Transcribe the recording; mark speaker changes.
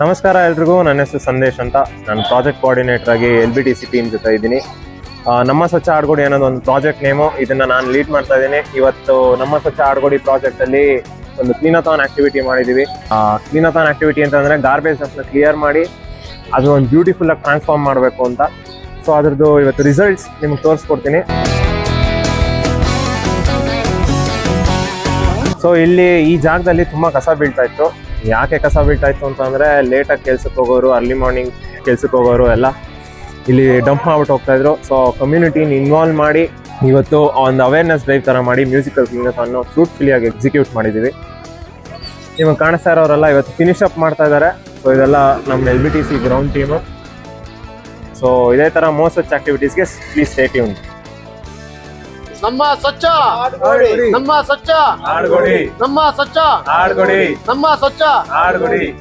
Speaker 1: ನಮಸ್ಕಾರ ಎಲ್ರಿಗೂ. ನನ್ನ ಹೆಸರು ಸಂದೇಶ್ ಅಂತ. ನಾನು ಪ್ರಾಜೆಕ್ಟ್ ಕೋಆರ್ಡಿನೇಟರ್ ಆಗಿ LBTC ಟೀಮ್ ಜೊತೆ ಇದ್ದೀನಿ. ನಮ್ಮ ಸ್ವಚ್ಛ ಆಡ್ಗೋಡಿ ಅನ್ನೋದು ಒಂದು ಪ್ರಾಜೆಕ್ಟ್ ನೇಮು. ಇದನ್ನ ನಾನು ಲೀಡ್ ಮಾಡ್ತಾ ಇದ್ದೀನಿ. ಇವತ್ತು ನಮ್ಮ ಸ್ವಚ್ಛ ಆಡ್ಗೋಡಿ ಪ್ರಾಜೆಕ್ಟ್ ಅಲ್ಲಿ ಒಂದು ಕ್ಲೀನಥಾನ್ ಆಕ್ಟಿವಿಟಿ ಮಾಡಿದೀವಿ. ಕ್ಲೀನಥಾನ್ ಆಕ್ಟಿವಿಟಿ ಅಂತಂದ್ರೆ ಗಾರ್ಬೇಜ್ ನ ಕ್ಲಿಯರ್ ಮಾಡಿ ಅದು ಒಂದು ಬ್ಯೂಟಿಫುಲ್ ಆಗಿ ಟ್ರಾನ್ಸ್ಫಾರ್ಮ್ ಮಾಡಬೇಕು ಅಂತ. ಸೊ ಅದ್ರದ್ದು ಇವತ್ತು ರಿಸಲ್ಟ್ಸ್ ನಿಮ್ಗೆ ತೋರಿಸ್ಕೊಡ್ತೀನಿ. ಸೊ ಇಲ್ಲಿ ಈ ಜಾಗದಲ್ಲಿ ತುಂಬಾ ಕಸ ಬೀಳ್ತಾ ಇತ್ತು. ಯಾಕೆ ಕಸ ಬೀಳ್ತಾ ಇತ್ತು ಅಂತಂದ್ರೆ ಲೇಟಾಗಿ ಕೆಲ್ಸಕ್ಕೆ ಹೋಗೋರು, ಅರ್ಲಿ ಮಾರ್ನಿಂಗ್ ಕೆಲ್ಸಕ್ಕೆ ಹೋಗೋರು ಎಲ್ಲ ಇಲ್ಲಿ ಡಂಪ್ ಮಾಡ್ಬಿಟ್ಟು ಹೋಗ್ತಾ ಇದ್ರು. ಸೊ ಕಮ್ಯುನಿಟಿನ ಇನ್ವಾಲ್ವ್ ಮಾಡಿ ಇವತ್ತು ಒಂದು ಅವೇರ್ನೆಸ್ ಡ್ರೈವ್ ತರ ಮಾಡಿ ಮ್ಯೂಸಿಕಲ್ ಕ್ಲೀನಥಾನ್ ಫ್ರೂಟ್ಫುಲಿ ಆಗಿ ಎಕ್ಸಿಕ್ಯೂಟ್ ಮಾಡಿದೀವಿ. ನಿಮಗೆ ಕಾಣಿಸ್ತಾ ಇರೋರೆಲ್ಲ ಇವತ್ತು ಫಿನಿಶ್ ಅಪ್ ಮಾಡ್ತಾ ಇದ್ದಾರೆ. ಸೊ ಇದೆಲ್ಲ ನಮ್ಮ LBTC ಗ್ರೌಂಡ್ ಟೀಮು. ಸೊ ಇದೇ ತರ ಮೋಸ್ಟ್ ಸ್ವಚ್ಛ ಆಕ್ಟಿವಿಟೀಸ್ಗೆ ಪ್ಲೀಸ್ ಸ್ಟೇ ಟ್ಯೂನ್ಡ್.
Speaker 2: ನಮ್ಮ ಸ್ವಚ್ಛ ನಮ್ಮ ಸ್ವಚ್ಛ
Speaker 1: ಆಡ್ಗೋಡಿ,
Speaker 2: ನಮ್ಮ ಸ್ವಚ್ಛ
Speaker 1: ಆಡ್ಗೋಡಿ,
Speaker 2: ನಮ್ಮ ಸ್ವಚ್ಛ
Speaker 1: ಆಡ್ಗೋಡಿ.